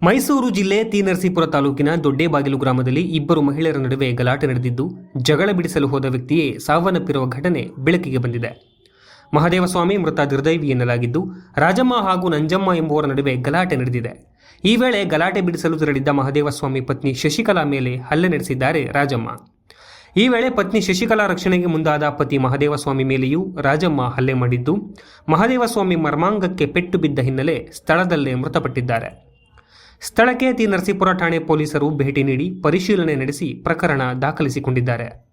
ಮೈಸೂರು ಜಿಲ್ಲೆ ತಿ ನರಸೀಪುರ ತಾಲೂಕಿನ ದೊಡ್ಡೇಬಾಗಿಲು ಗ್ರಾಮದಲ್ಲಿ ಇಬ್ಬರು ಮಹಿಳೆಯರ ನಡುವೆ ಗಲಾಟೆ ನಡೆದಿದ್ದು, ಜಗಳ ಬಿಡಿಸಲು ಹೋದ ವ್ಯಕ್ತಿಯೇ ಸಾವನ್ನಪ್ಪಿರುವ ಘಟನೆ ಬೆಳಕಿಗೆ ಬಂದಿದೆ. ಮಹದೇವಸ್ವಾಮಿ ಮೃತ ನಿರ್ದೈವಿ ಎನ್ನಲಾಗಿದ್ದು, ರಾಜಮ್ಮ ಹಾಗೂ ನಂಜಮ್ಮ ಎಂಬುವರ ನಡುವೆ ಗಲಾಟೆ ನಡೆದಿದೆ. ಈ ವೇಳೆ ಗಲಾಟೆ ಬಿಡಿಸಲು ತೆರಳಿದ್ದ ಮಹದೇವಸ್ವಾಮಿ ಪತ್ನಿ ಶಶಿಕಲಾ ಮೇಲೆ ಹಲ್ಲೆ ನಡೆಸಿದ್ದಾರೆ ರಾಜಮ್ಮ. ಈ ವೇಳೆ ಪತ್ನಿ ಶಶಿಕಲಾ ರಕ್ಷಣೆಗೆ ಮುಂದಾದ ಪತಿ ಮಹದೇವಸ್ವಾಮಿ ಮೇಲೆಯೂ ರಾಜಮ್ಮ ಹಲ್ಲೆ ಮಾಡಿದ್ದು, ಮಹದೇವಸ್ವಾಮಿ ಮರ್ಮಾಂಗಕ್ಕೆ ಪೆಟ್ಟು ಬಿದ್ದ ಹಿನ್ನೆಲೆ ಸ್ಥಳದಲ್ಲೇ ಮೃತಪಟ್ಟಿದ್ದಾರೆ. ಸ್ಥಳಕ್ಕೆ ತಿ ನರಸೀಪುರ ಠಾಣೆ ಪೊಲೀಸರು ಭೇಟಿ ನೀಡಿ ಪರಿಶೀಲನೆ ನಡೆಸಿ ಪ್ರಕರಣ ದಾಖಲಿಸಿಕೊಂಡಿದ್ದಾರೆ.